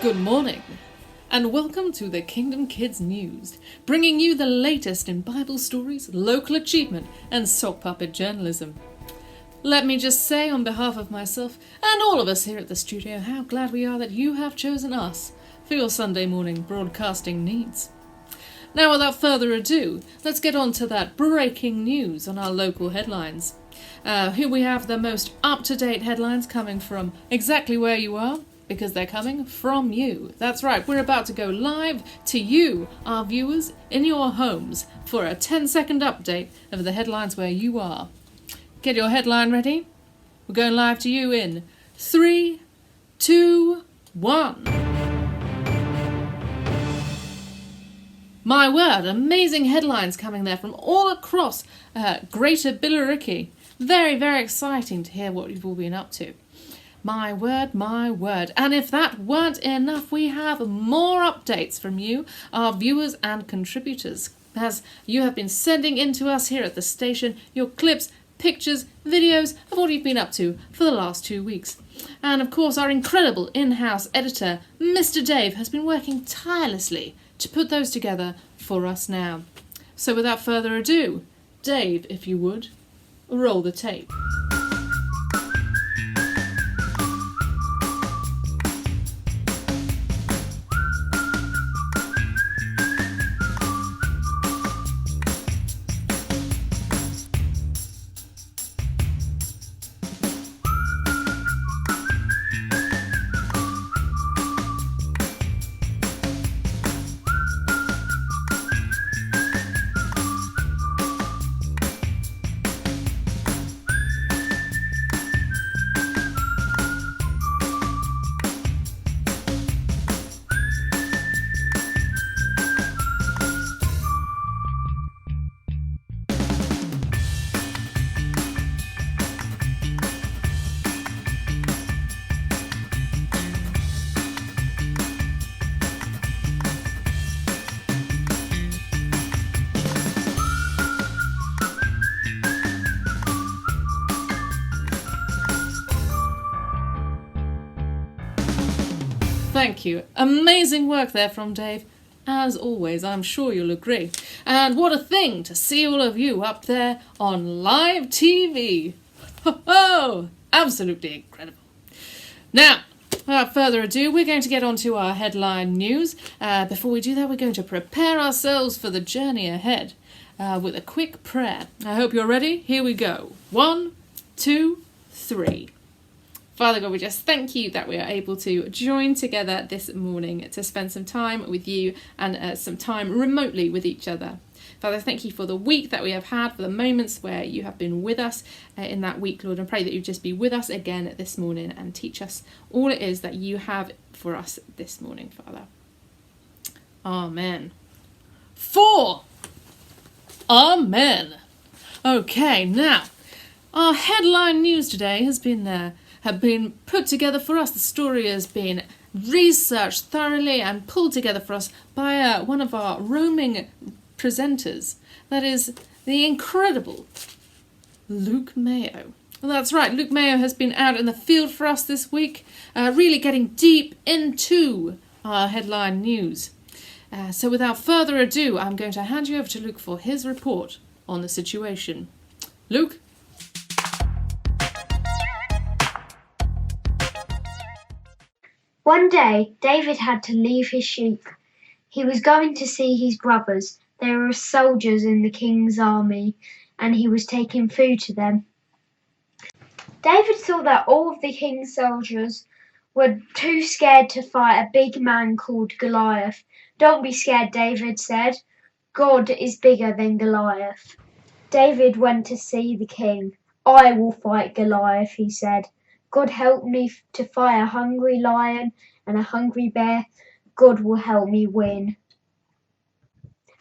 Good morning, and welcome to the Kingdom Kids News, bringing you the latest in Bible stories, local achievement, and sock puppet journalism. Let me just say on behalf of myself and all of us here at the studio how glad we are that you have chosen us for your Sunday morning broadcasting needs. Now, without further ado, let's get on to that breaking news on our local headlines. Here we have the most up-to-date headlines coming from exactly where you are, because they're coming from you. That's right, we're about to go live to you, our viewers, in your homes for a 10-second update of the headlines where you are. Get your headline ready. We're going live to you in 3, 2, 1. My word, amazing headlines coming there from all across Greater Billericay. Very, very exciting to hear what you've all been up to. My word, my word. And if that weren't enough, we have more updates from you, our viewers and contributors, as you have been sending in to us here at the station your clips, pictures, videos of what you've been up to for the last 2 weeks. And of course, our incredible in-house editor, Mr. Dave, has been working tirelessly to put those together for us now. So without further ado, Dave, if you would, roll the tape. Thank you. Amazing work there from Dave. As always, I'm sure you'll agree. And what a thing to see all of you up there on live TV. Ho-ho! Absolutely incredible. Now, without further ado, we're going to get on to our headline news. Before we do that, we're going to prepare ourselves for the journey ahead with a quick prayer. I hope you're ready. Here we go. 1, 2, 3. Father God, we just thank you that we are able to join together this morning to spend some time with you and some time remotely with each other. Father, thank you for the week that we have had, for the moments where you have been with us in that week, Lord, and pray that you just be with us again this morning and teach us all it is that you have for us this morning, Father. Amen. 4. Amen. Okay, now, our headline news today have been put together for us. The story has been researched thoroughly and pulled together for us by one of our roaming presenters. That is the incredible Luke Mayo. Well, that's right, Luke Mayo has been out in the field for us this week, really getting deep into our headline news. So without further ado, I'm going to hand you over to Luke for his report on the situation. Luke? One day, David had to leave his sheep. He was going to see his brothers. They were soldiers in the king's army, and he was taking food to them. David saw that all of the king's soldiers were too scared to fight a big man called Goliath. "Don't be scared," David said. "God is bigger than Goliath." David went to see the king. "I will fight Goliath," he said. "God help me to fight a hungry lion and a hungry bear. God will help me win."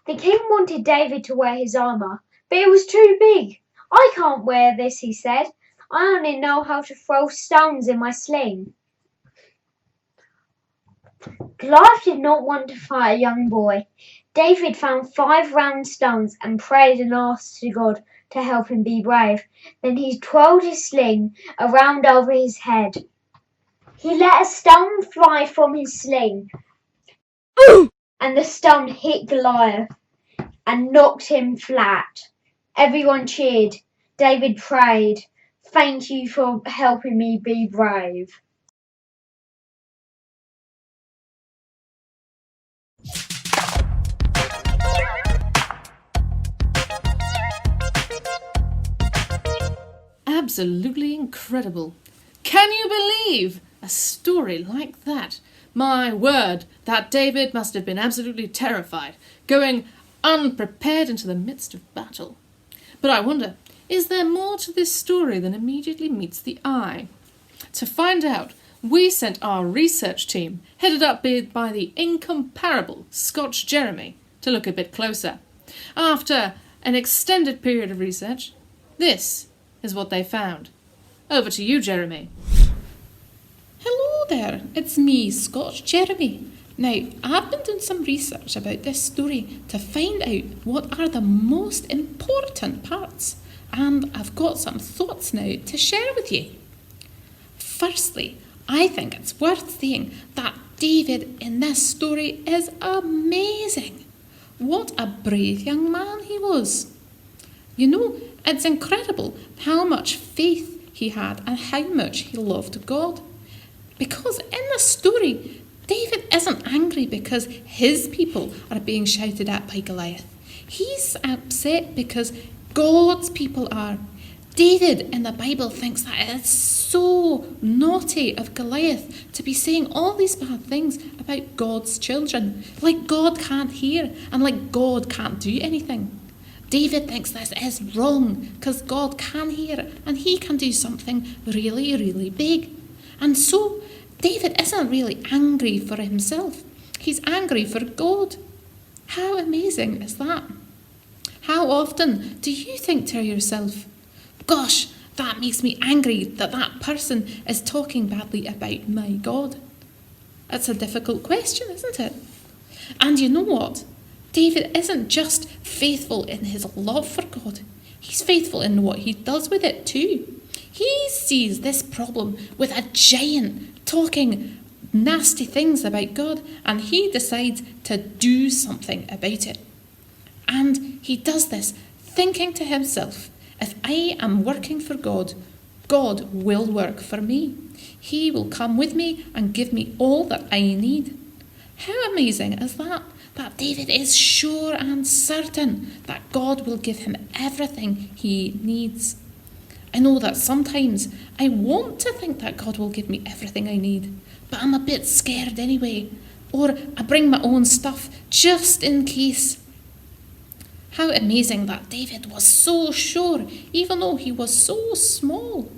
The king wanted David to wear his armor, but it was too big. "I can't wear this," he said. "I only know how to throw stones in my sling." Goliath did not want to fight a young boy. David found 5 round stones and prayed and asked to God to help him be brave. Then he twirled his sling around over his head. He let a stone fly from his sling, and the stone hit Goliath and knocked him flat. Everyone cheered. David prayed, "Thank you for helping me be brave." Absolutely incredible. Can you believe a story like that? My word, that David must have been absolutely terrified, going unprepared into the midst of battle. But I wonder, is there more to this story than immediately meets the eye? To find out, we sent our research team, headed up by the incomparable Scotch Jeremy, to look a bit closer. After an extended period of research, this is what they found. Over to you, Jeremy. Hello there, it's me, Scotch Jeremy. Now, I've been doing some research about this story to find out what are the most important parts, and I've got some thoughts now to share with you. Firstly, I think it's worth saying that David in this story is amazing. What a brave young man he was. You know, it's incredible how much faith he had and how much he loved God. Because in the story, David isn't angry because his people are being shouted at by Goliath. He's upset because God's people are. David in the Bible thinks that it's so naughty of Goliath to be saying all these bad things about God's children, like God can't hear and like God can't do anything. David thinks this is wrong because God can hear and he can do something really, really big. And so David isn't really angry for himself. He's angry for God. How amazing is that? How often do you think to yourself, "Gosh, that makes me angry that that person is talking badly about my God"? It's a difficult question, isn't it? And you know what? David isn't just faithful in his love for God. He's faithful in what he does with it too. He sees this problem with a giant talking nasty things about God, and he decides to do something about it. And he does this thinking to himself, if I am working for God, God will work for me. He will come with me and give me all that I need. How amazing is that? That David is sure and certain that God will give him everything he needs. I know that sometimes I want to think that God will give me everything I need, but I'm a bit scared anyway, or I bring my own stuff just in case. How amazing that David was so sure, even though he was so small.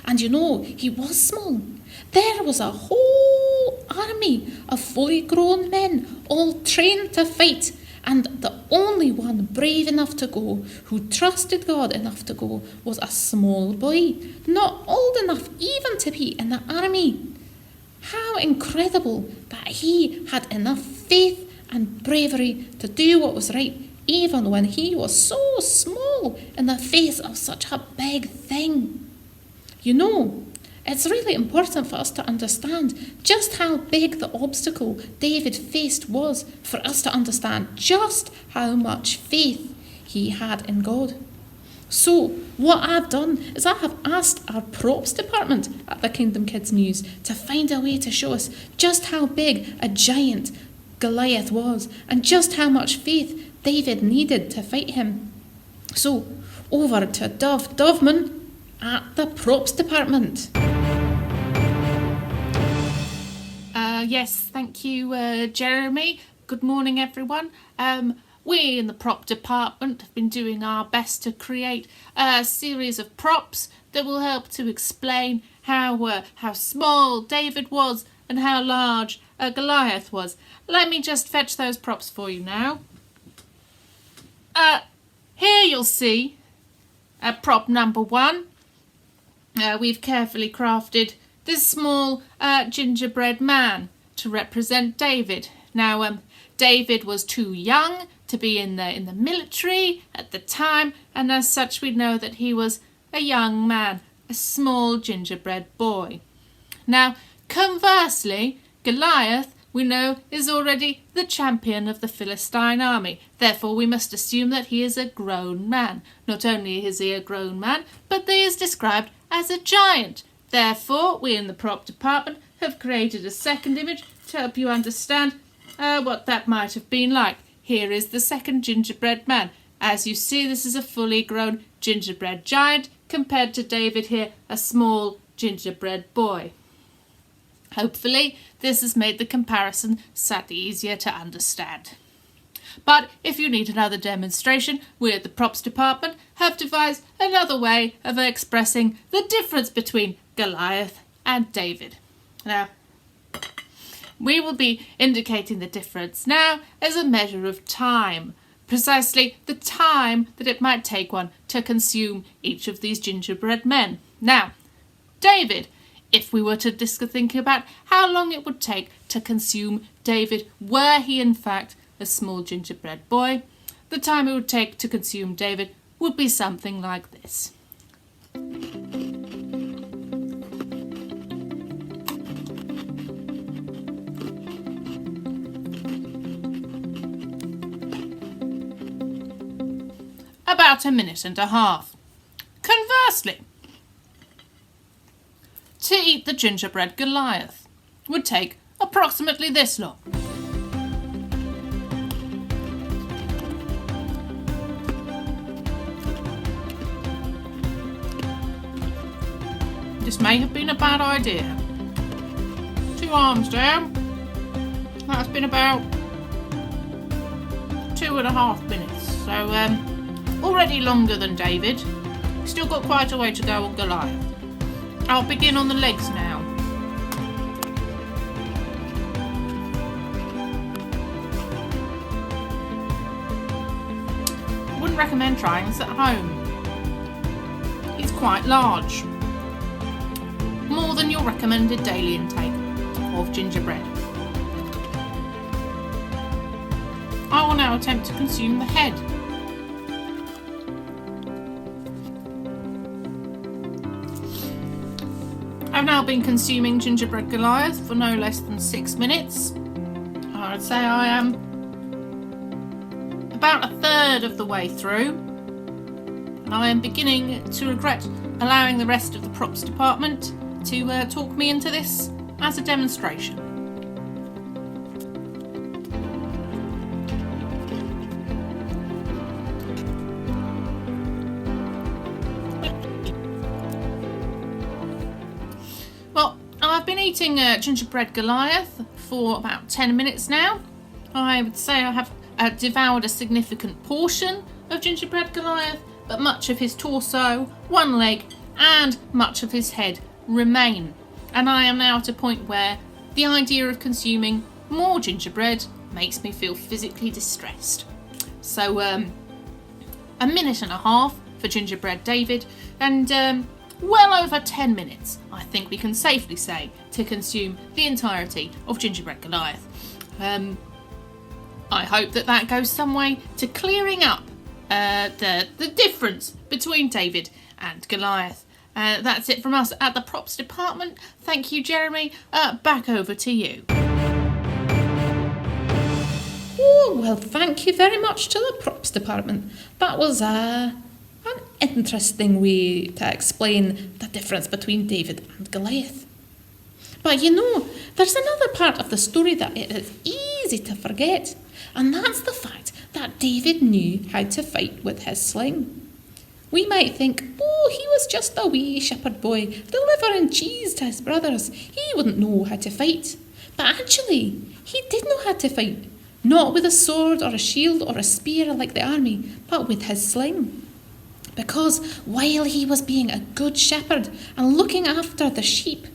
And you know, he was small. There was a whole army of fully grown men, all trained to fight, and the only one brave enough to go, who trusted God enough to go, was a small boy, not old enough even to be in the army. How incredible that he had enough faith and bravery to do what was right, even when he was so small in the face of such a big thing. You know, it's really important for us to understand just how big the obstacle David faced was, for us to understand just how much faith he had in God. So what I've done is I have asked our props department at the Kingdom Kids News to find a way to show us just how big a giant Goliath was and just how much faith David needed to fight him. So over to Doveman at the props department. Yes, thank you, Jeremy. Good morning, everyone. We in the prop department have been doing our best to create a series of props that will help to explain how small David was and how large Goliath was. Let me just fetch those props for you now. Here you'll see prop number 1. We've carefully crafted this small gingerbread man to represent David. Now, David was too young to be in the military at the time, and as such we know that he was a young man, a small gingerbread boy. Now, Conversely, Goliath, we know, is already the champion of the Philistine army. Therefore, we must assume that he is a grown man. Not only is he a grown man, but he is described as a giant. Therefore, we in the prop department have created a second image to help you understand what that might have been like. Here is the second gingerbread man. As you see, this is a fully grown gingerbread giant compared to David here, a small gingerbread boy. Hopefully, this has made the comparison slightly easier to understand. But if you need another demonstration, we at the props department have devised another way of expressing the difference between Goliath and David. Now, we will be indicating the difference now as a measure of time, precisely the time that it might take one to consume each of these gingerbread men. Now, David, if we were to think about how long it would take to consume David were he in fact a small gingerbread boy, the time it would take to consume David would be something like this. About 1.5 minutes. Conversely, to eat the gingerbread Goliath would take approximately this long. This may have been a bad idea. 2 arms down. That's been about 2.5 minutes. So, already longer than David. Still got quite a way to go on Goliath. I'll begin on the legs now. I wouldn't recommend trying this at home. It's quite large. More than your recommended daily intake of gingerbread. I will now attempt to consume the head. I've now been consuming gingerbread Goliath for no less than 6 minutes. I'd say I am about 1/3 of the way through, and I am beginning to regret allowing the rest of the props department to talk me into this as a demonstration. Well, I've been eating gingerbread Goliath for about 10 minutes now. I would say I have devoured a significant portion of gingerbread Goliath, but much of his torso, one leg, and much of his head remain. And I am now at a point where the idea of consuming more gingerbread makes me feel physically distressed. So, 1.5 minutes for gingerbread David, and well over 10 minutes, I think we can safely say, to consume the entirety of gingerbread Goliath. I hope that goes some way to clearing up the difference between David and Goliath. That's it from us at the props department. Thank you, Jeremy. Back over to you. Oh, well, thank you very much to the props department. That was an interesting way to explain the difference between David and Goliath. But you know, there's another part of the story that it is easy to forget, and that's the fact that David knew how to fight with his sling. We might think, oh, he was just a wee shepherd boy delivering cheese to his brothers. He wouldn't know how to fight. But actually, he did know how to fight. Not with a sword or a shield or a spear like the army, but with his sling. Because while he was being a good shepherd and looking after the sheep,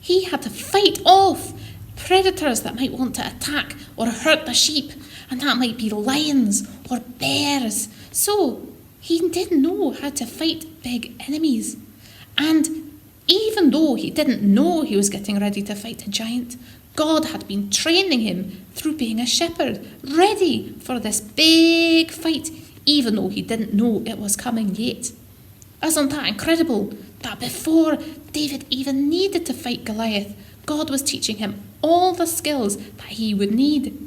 he had to fight off predators that might want to attack or hurt the sheep, and that might be lions or bears. So he did know how to fight big enemies. And even though he didn't know he was getting ready to fight a giant, God had been training him through being a shepherd, ready for this big fight, even though he didn't know it was coming yet. Isn't that incredible? That before David even needed to fight Goliath, God was teaching him all the skills that he would need.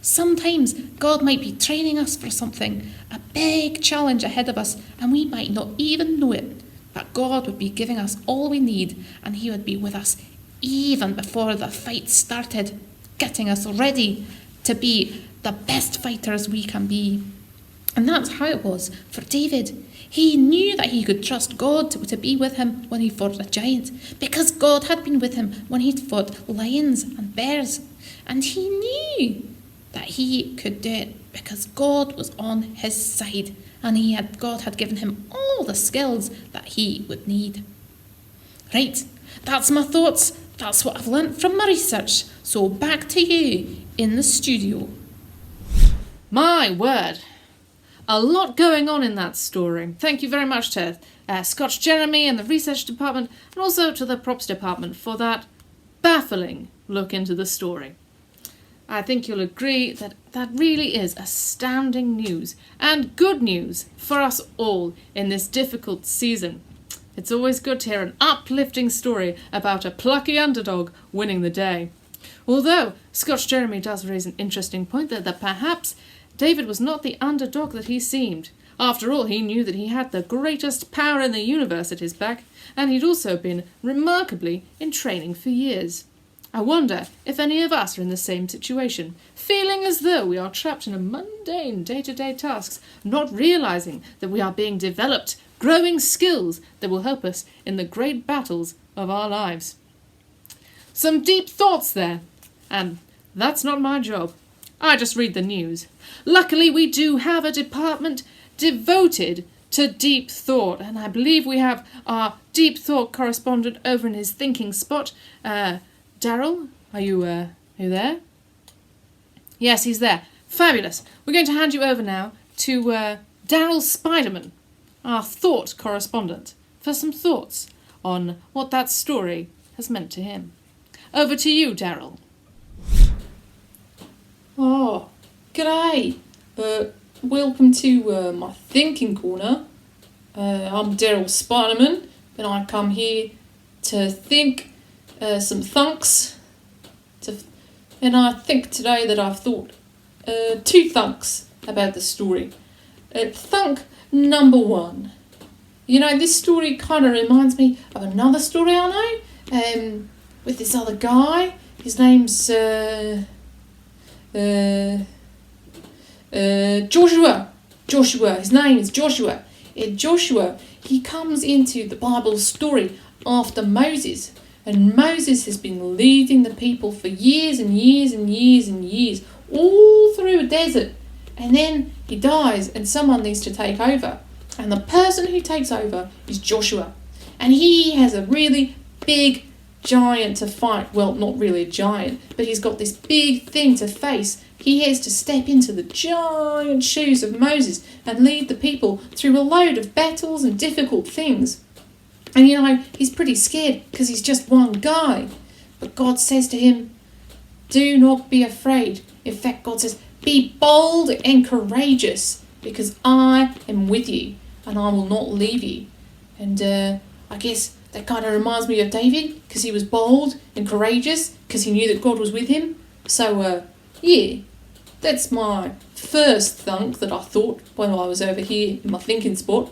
Sometimes God might be training us for something, a big challenge ahead of us, and we might not even know it. But God would be giving us all we need, and he would be with us even before the fight started, getting us ready to be the best fighters we can be. And that's how it was for David. He knew that he could trust God to be with him when he fought a giant, because God had been with him when he'd fought lions and bears. And he knew that he could do it because God was on his side, and God had given him all the skills that he would need. Right, that's my thoughts. That's what I've learnt from my research. So back to you in the studio. My word. A lot going on in that story. Thank you very much to Scotch Jeremy and the research department, and also to the props department for that baffling look into the story. I think you'll agree that that really is astounding news, and good news for us all in this difficult season. It's always good to hear an uplifting story about a plucky underdog winning the day. Although Scotch Jeremy does raise an interesting point there, that perhaps David was not the underdog that he seemed. After all, he knew that he had the greatest power in the universe at his back, and he'd also been remarkably in training for years. I wonder if any of us are in the same situation, feeling as though we are trapped in a mundane day-to-day tasks, not realising that we are being developed, growing skills that will help us in the great battles of our lives. Some deep thoughts there, and that's not my job. I just read the news. Luckily, we do have a department devoted to deep thought, and I believe we have our deep thought correspondent over in his thinking spot. Daryl, are you there? Yes, he's there. Fabulous. We're going to hand you over now to Daryl Spiderman, our thought correspondent, for some thoughts on what that story has meant to him. Over to you, Daryl. Oh, g'day. Welcome to my thinking corner. I'm Daryl Spiderman, and I come here to think some thunks. And I think today that I've thought two thunks about the story. Thunk number one. You know, this story kind of reminds me of another story I know, with this other guy. His name's Joshua. His name is Joshua. Joshua, he comes into the Bible story after Moses. And Moses has been leading the people for years and years and years and years, all through a desert. And then he dies and someone needs to take over. And the person who takes over is Joshua. And he has a really big giant to fight. Well, not really a giant, but he's got this big thing to face. He has to step into the giant shoes of Moses and lead the people through a load of battles and difficult things. And you know, he's pretty scared because he's just one guy. But God says to him, do not be afraid. In fact, God says, be bold and courageous because I am with you and I will not leave you. And I guess that kind of reminds me of David because he was bold and courageous because he knew that God was with him. So, yeah, that's my first thunk that I thought when I was over here in my thinking spot.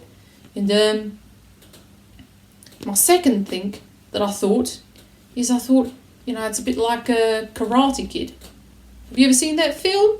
And my second think that I thought is you know, it's a bit like a Karate Kid. Have you ever seen that film?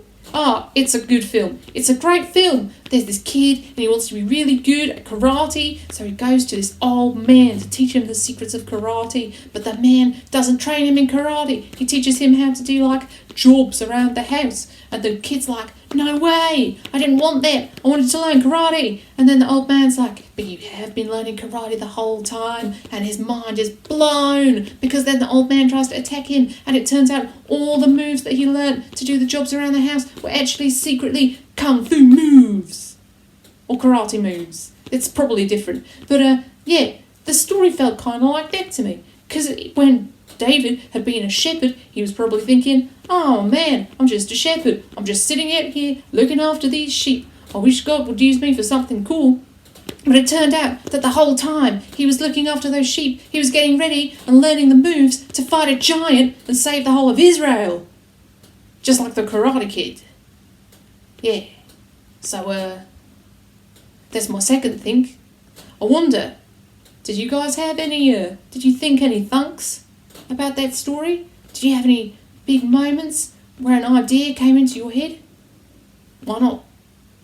It's a good film. It's a great film. There's this kid and he wants to be really good at karate, so he goes to this old man to teach him the secrets of karate, but the man doesn't train him in karate. He teaches him how to do like jobs around the house, and the kid's like, no way, I didn't want that, I wanted to learn karate. And then the old man's like, but you have been learning karate the whole time, and his mind is blown because then the old man tries to attack him, and it turns out all the moves that he learned to do the jobs around the house were actually secretly kung fu moves or karate moves. It's probably different, but yeah, the story felt kind of like that to me, because when David had been a shepherd, he was probably thinking, oh man, I'm just a shepherd. I'm just sitting out here looking after these sheep. I wish God would use me for something cool. But it turned out that the whole time he was looking after those sheep, he was getting ready and learning the moves to fight a giant and save the whole of Israel. Just like the Karate Kid. Yeah. So, that's my second think. I wonder, did you guys have any, did you think any thunks about that story? Did you have any big moments where an idea came into your head? Why not?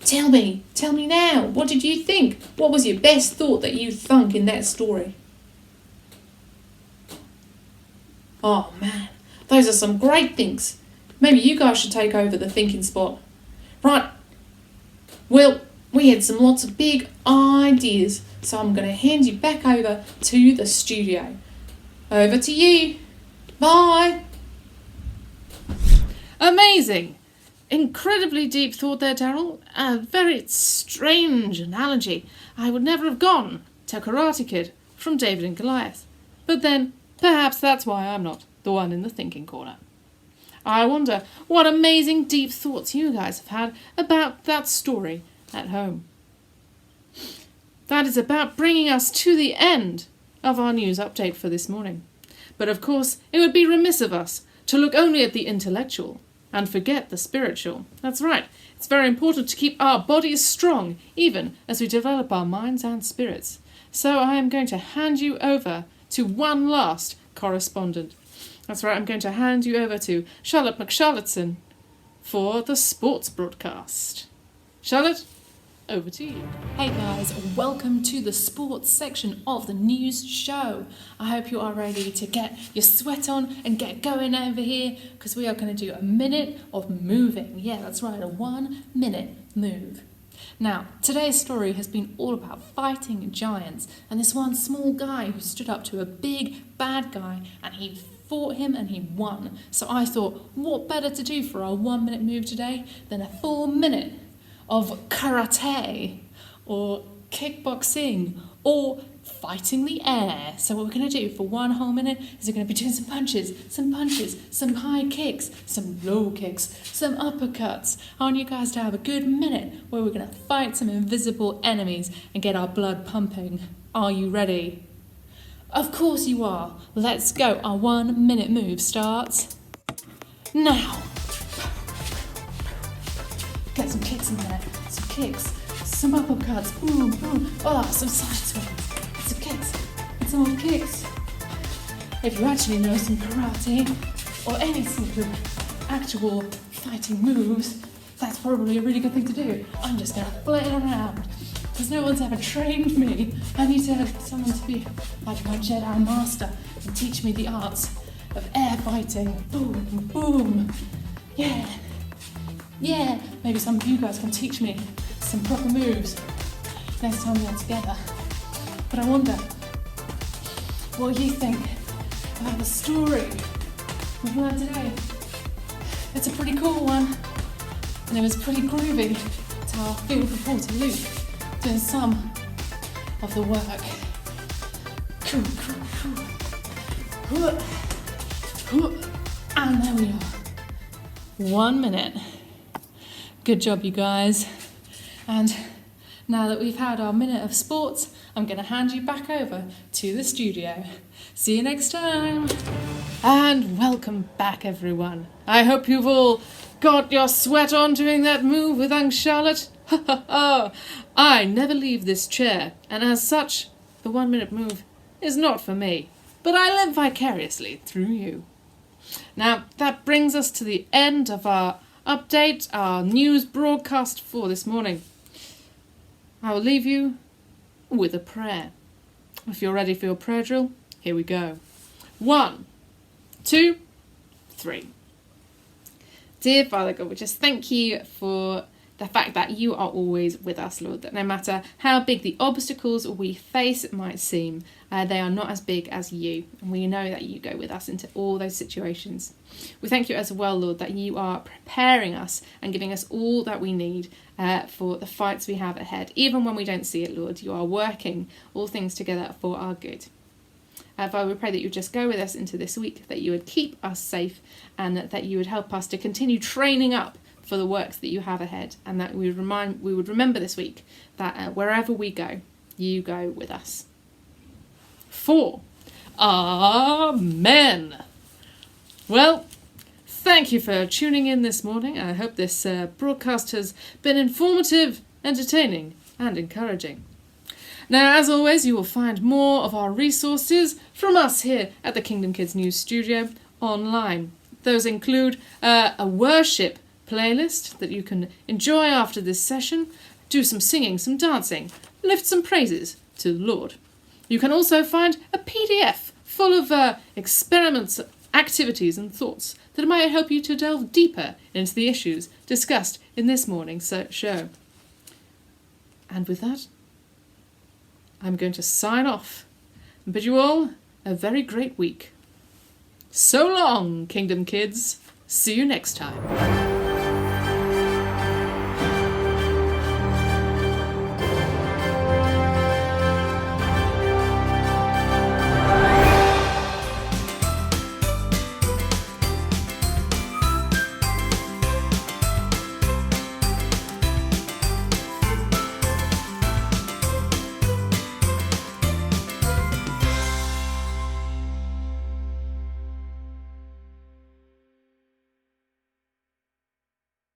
Tell me now, what did you think? What was your best thought that you thunk in that story? Oh man, those are some great things. Maybe you guys should take over the thinking spot. Right, well, we had lots of big ideas, so I'm going to hand you back over to the studio. Over to you. Bye. Amazing! Incredibly deep thought there, Daryl. A very strange analogy. I would never have gone to Karate Kid from David and Goliath. But then, perhaps that's why I'm not the one in the thinking corner. I wonder what amazing deep thoughts you guys have had about that story at home. That is about bringing us to the end of our news update for this morning. But of course, it would be remiss of us to look only at the intellectual and forget the spiritual. That's right. It's very important to keep our bodies strong, even as we develop our minds and spirits. So I am going to hand you over to one last correspondent. That's right, I'm going to hand you over to Charlotte McCharlotteson for the sports broadcast. Charlotte, over to you. Hey guys, welcome to the sports section of the news show. I hope you are ready to get your sweat on and get going over here, because we are going to do a minute of moving. Yeah, that's right, a 1 minute move. Now, today's story has been all about fighting giants and this one small guy who stood up to a big bad guy and he fought him and he won. So I thought, what better to do for our 1 minute move today than a full minute of karate or kickboxing or fighting the air. So what we're going to do for 1 whole minute is we're going to be doing some punches, some high kicks, some low kicks, some uppercuts. I want you guys to have a good minute where we're going to fight some invisible enemies and get our blood pumping. Are you ready? Of course you are. Let's go. Our 1 minute move starts now. Get some kicks in there, some kicks, some uppercuts, boom, boom, some side swings, some kicks, and some more kicks. If you actually know some karate, or any sort of actual fighting moves, that's probably a really good thing to do. I'm just gonna play around, because no one's ever trained me. I need to have someone to be like my Jedi master and teach me the arts of air fighting. Boom, boom, yeah. Yeah, maybe some of you guys can teach me some proper moves next time we're together. But I wonder what you think about the story we've learned today. It's a pretty cool one, and it was pretty groovy to our field reporter Luke doing some of the work. And there we are. 1 minute. Good job, you guys. And now that we've had our minute of sports, I'm going to hand you back over to the studio. See you next time. And welcome back, everyone. I hope you've all got your sweat on doing that move with Aunt Charlotte. I never leave this chair, and as such, the 1 minute move is not for me, but I live vicariously through you. Now, that brings us to the end of our update, our news broadcast for this morning. I will leave you with a prayer. If you're ready for your prayer drill, here we go. 1, 2, 3. Dear Father God, we just thank you for the fact that you are always with us, Lord, that no matter how big the obstacles we face might seem, they are not as big as you. And we know that you go with us into all those situations. We thank you as well, Lord, that you are preparing us and giving us all that we need for the fights we have ahead. Even when we don't see it, Lord, you are working all things together for our good. Father, we pray that you would just go with us into this week, that you would keep us safe, and that you would help us to continue training up for the works that you have ahead, and that we would remember this week that wherever we go, you go with us. 4. Amen. Well, thank you for tuning in this morning. I hope this broadcast has been informative, entertaining, and encouraging. Now, as always, you will find more of our resources from us here at the Kingdom Kids News Studio online. Those include a worship playlist that you can enjoy after this session, do some singing, some dancing, lift some praises to the Lord. You can also find a PDF full of experiments, activities and thoughts that might help you to delve deeper into the issues discussed in this morning's show. And with that, I'm going to sign off and bid you all a very great week. So long, Kingdom Kids. See you next time.